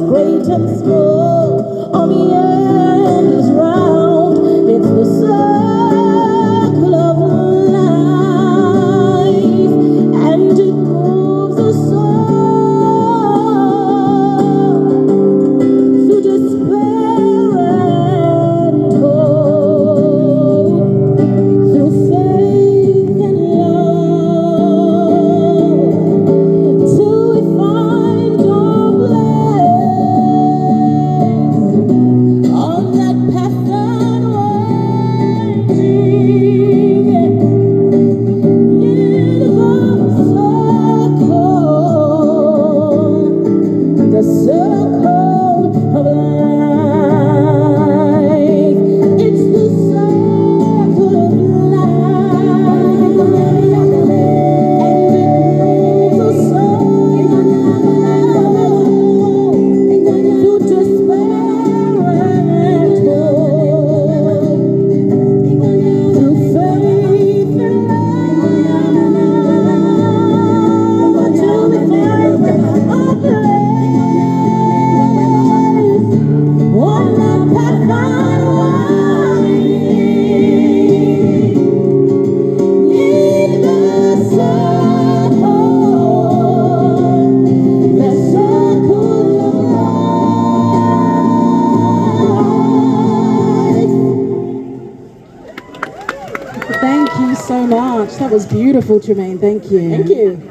great and small, on the end is round. It's the circle of life, and it moves us all through despair and hope, through faith and love, till we find our place on that path unwinding in the circle of life. It's the circle of life, and it moves us all through despair and hope, through faith and love, till we find our place on that path unwinding in the circle of life. Thank you so much. That was beautiful, Jermaine. Thank you. Thank you.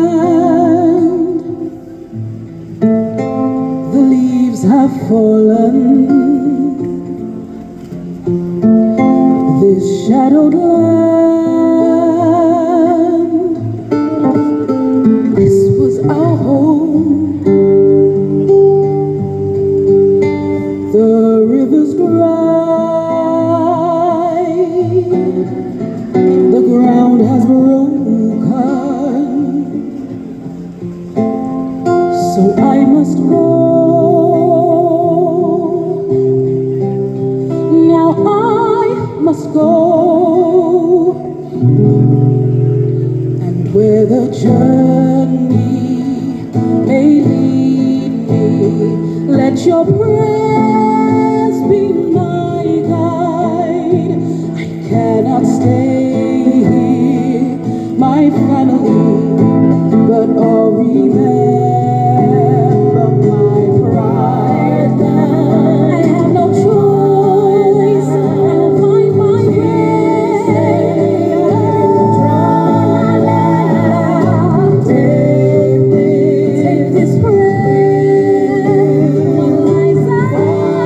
Shadowland, the leaves have fallen. This shadowed land, this was our home. The river's dry, the ground has broken, so I must go. Now I must go, and where the journey may lead me, let your prayers be my guide. I cannot stay here, my family, but all remember my pride. I have no choice, I'll find my way. Take this breath, what lies ahead.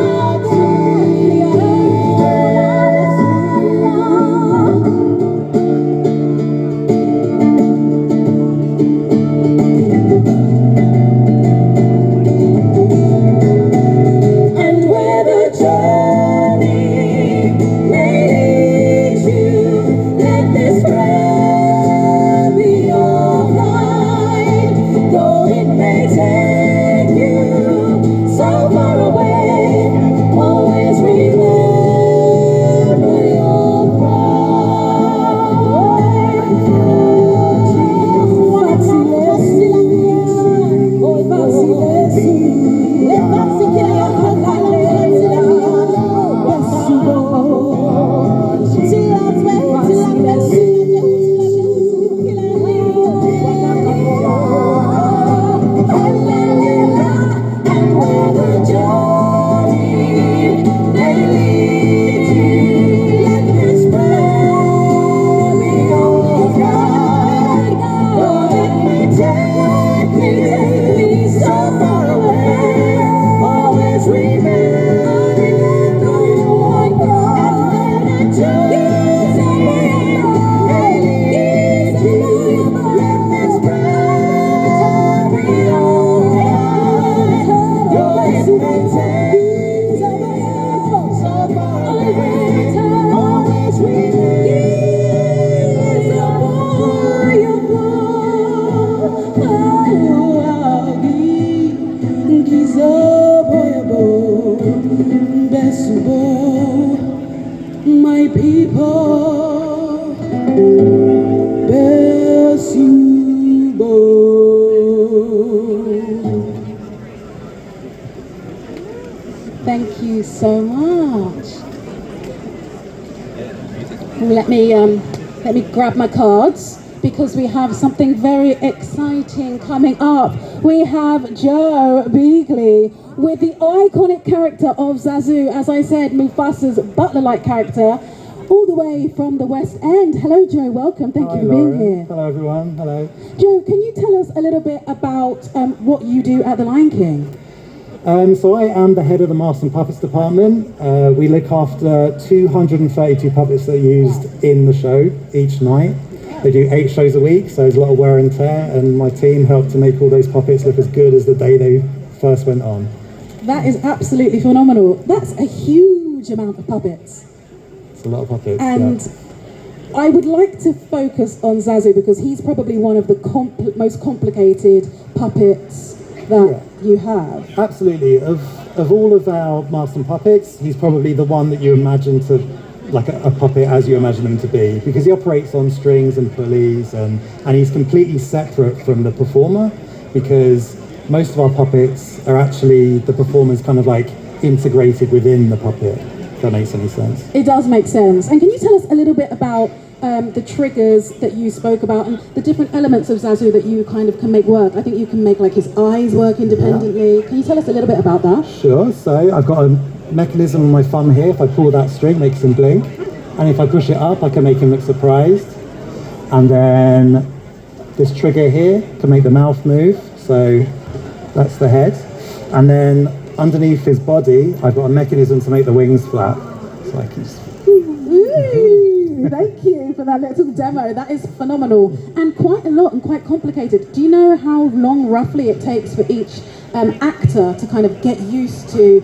grab my cards because we have something very exciting coming up. We have Joe Beagley with the iconic character of Zazu, as I said, Mufasa's butler-like character, all the way from the West End. Hello, Joe. Welcome. Thank you for being here. Hello, everyone. Hello. Joe, can you tell us a little bit about what you do at the Lion King? So I am the head of the Master and Puppets department. We look after 232 puppets that are used in the show each night. They do 8 shows a week, so there's a lot of wear and tear, and my team helped to make all those puppets look as good as the day they first went on. That is absolutely phenomenal. That's a huge amount of puppets. It's a lot of puppets. And yeah. I would like to focus on Zazu because he's probably one of the most complicated puppets that you have. Absolutely. Of all of our Master and Puppets, he's probably the one that you imagine to, like a puppet as you imagine him to be, because he operates on strings and pulleys, and he's completely separate from the performer, because most of our puppets are actually the performers kind of like integrated within the puppet, if that makes any sense. It does make sense. And can you tell us a little bit about the triggers that you spoke about and the different elements of Zazu that you kind of can make work? I think you can make like his eyes work independently. Yeah. Can you tell us a little bit about that? Sure. So I've got a mechanism on my thumb here. If I pull that string, it makes him blink. And if I push it up, I can make him look surprised. And then this trigger here can make the mouth move. So that's the head. And then underneath his body, I've got a mechanism to make the wings flap. So I can just... Ooh, thank you for that little demo. That is phenomenal. And quite a lot and quite complicated. Do you know how long roughly it takes for each actor to kind of get used to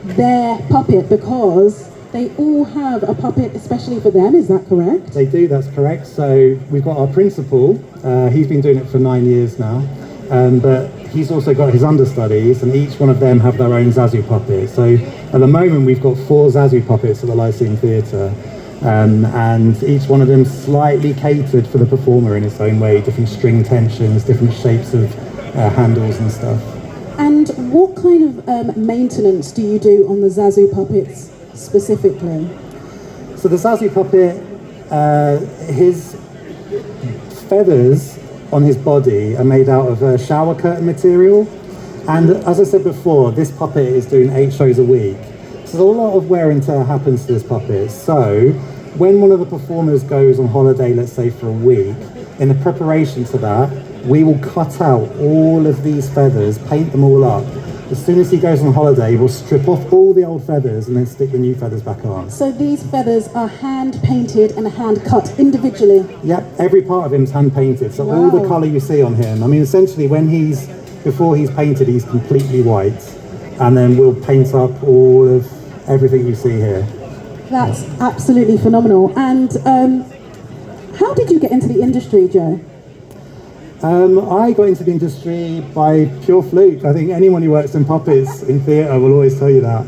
their puppet, because they all have a puppet especially for them, is that correct? They do, that's correct. So we've got our principal, he's been doing it for 9 years now, but he's also got his understudies, and each one of them have their own Zazu puppet. So at the moment we've got 4 Zazu puppets at the Lyceum Theatre, and each one of them slightly catered for the performer in its own way, different string tensions, different shapes of handles and stuff. And what kind of maintenance do you do on the Zazu puppets specifically? So the Zazu puppet, his feathers on his body are made out of shower curtain material. And as I said before, this puppet is doing 8 shows a week. So a lot of wear and tear happens to this puppet. So when one of the performers goes on holiday, let's say for a week, in the preparation to that, we will cut out all of these feathers, paint them all up. As soon as he goes on holiday, we'll strip off all the old feathers and then stick the new feathers back on. So these feathers are hand painted and hand cut individually? Yep, every part of him's hand painted. So all the colour you see on him, I mean, essentially before he's painted, he's completely white. And then we'll paint up all of everything you see here. That's absolutely phenomenal. And how did you get into the industry, Joe? I got into the industry by pure fluke. I think anyone who works in puppets in theatre will always tell you that.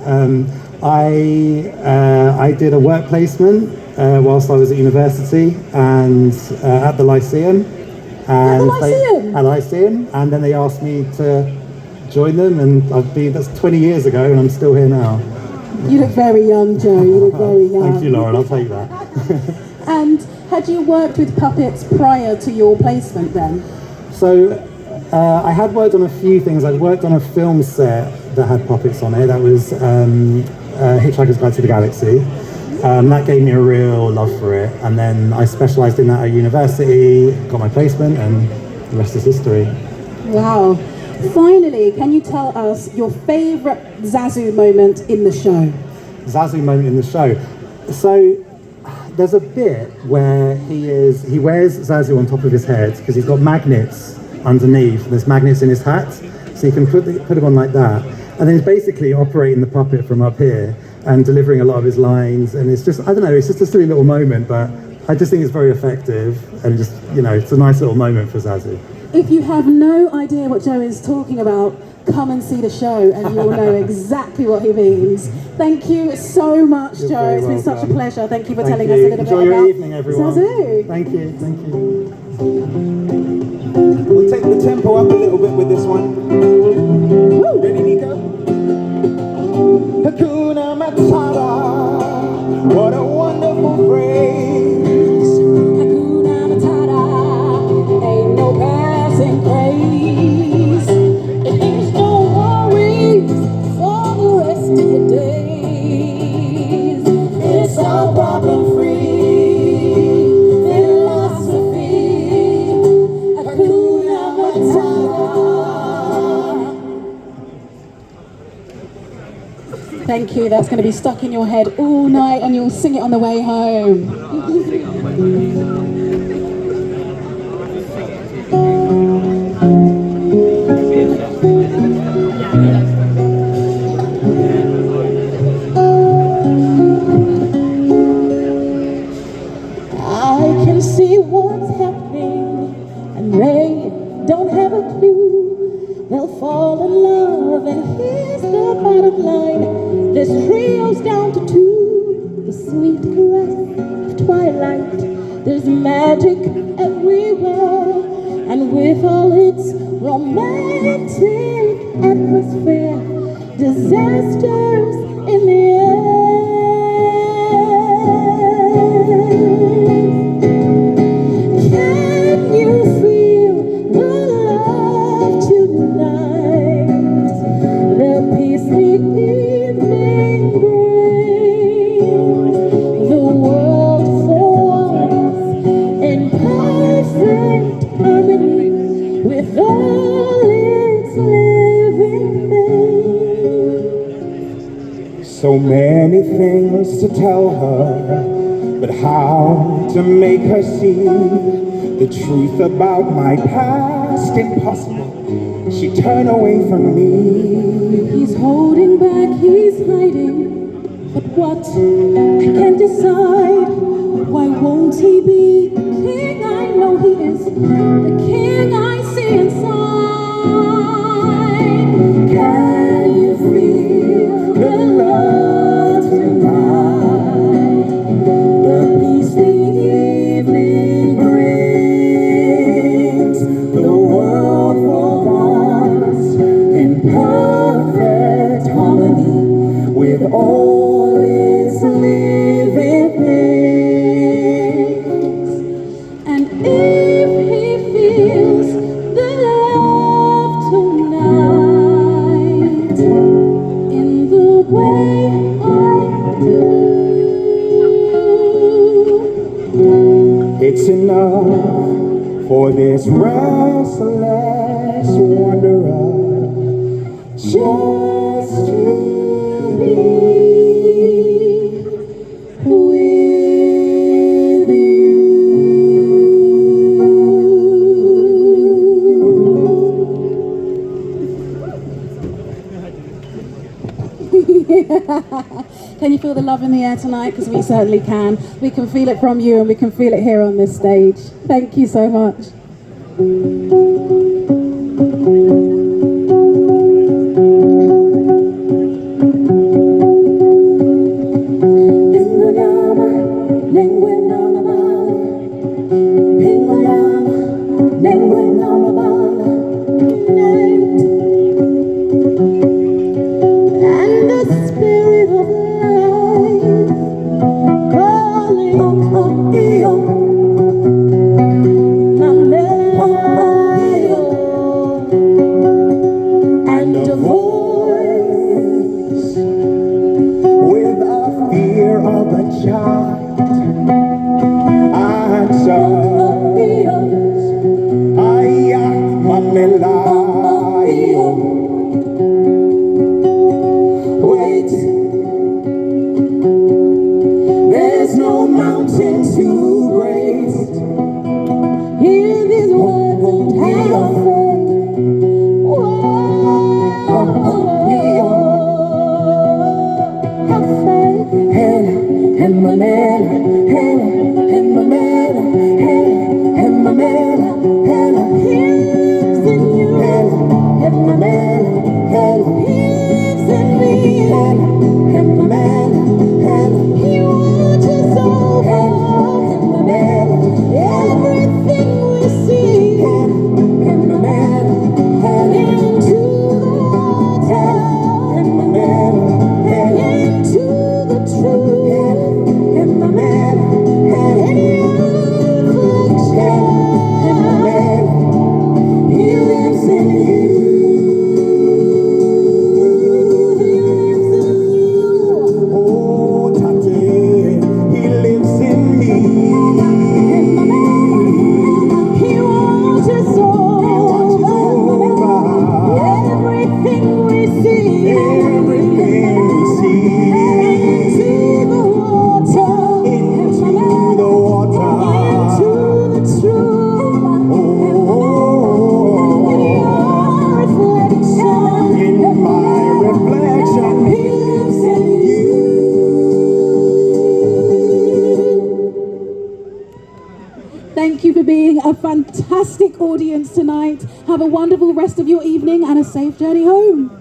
I did a work placement whilst I was at university and at the Lyceum. And at the Lyceum, and then they asked me to join them, and that's 20 years ago, and I'm still here now. You look very young, Joe. You look very young. Thank you, Lauren. I'll take that. And had you worked with puppets prior to your placement then? So I had worked on a few things. I worked on a film set that had puppets on it. That was Hitchhiker's Guide to the Galaxy. That gave me a real love for it. And then I specialised in that at university, got my placement, and the rest is history. Wow. Finally, can you tell us your favourite Zazu moment in the show? Zazu moment in the show. So there's a bit where he wears Zazu on top of his head because he's got magnets underneath. There's magnets in his hat, so you can put him on like that. And then he's basically operating the puppet from up here and delivering a lot of his lines. And it's just, I don't know, it's just a silly little moment, but I just think it's very effective, and just, it's a nice little moment for Zazu. If you have no idea what Joe is talking about, come and see the show and you'll know exactly what he means. Thank you so much, Joe. It's been such a pleasure. Thank you for telling us a little bit about Enjoy your evening, everyone. Zazu. Thank you. We'll take the tempo up a little bit with this one. Woo. Ready, Nico? Hakuna Matata, what a wonderful phrase. Thank you. That's going to be stuck in your head all night and you'll sing it on the way home. I can see what's happening, and they don't have a clue. They'll fall in love, and here's the bottom line. This trio's down to two. The sweet caress of twilight. There's magic everywhere, and with all its romantic atmosphere, disasters in the air. Can you feel the love tonight? The peace the evening brings. The world for once in perfect harmony with all its living things. So many things to tell her, but how to make her see the truth about my past? Impossible. She turned away from me. He's holding back, he's hiding. But what? I can't decide. Why won't he be the king I know he is? The king I see inside. Can you feel the love tonight? The peace the evening brings. The world for once in perfect harmony with all its living things. And if he feels the love tonight in the way I do, It's enough for this restless wanderer just to be with you. Can you feel the love in the air tonight? Because we certainly can. We can feel it from you and we can feel it here on this stage. Thank you so much. And the spirit of life calling on you. Thank you for being a fantastic audience tonight. Have a wonderful rest of your evening and a safe journey home.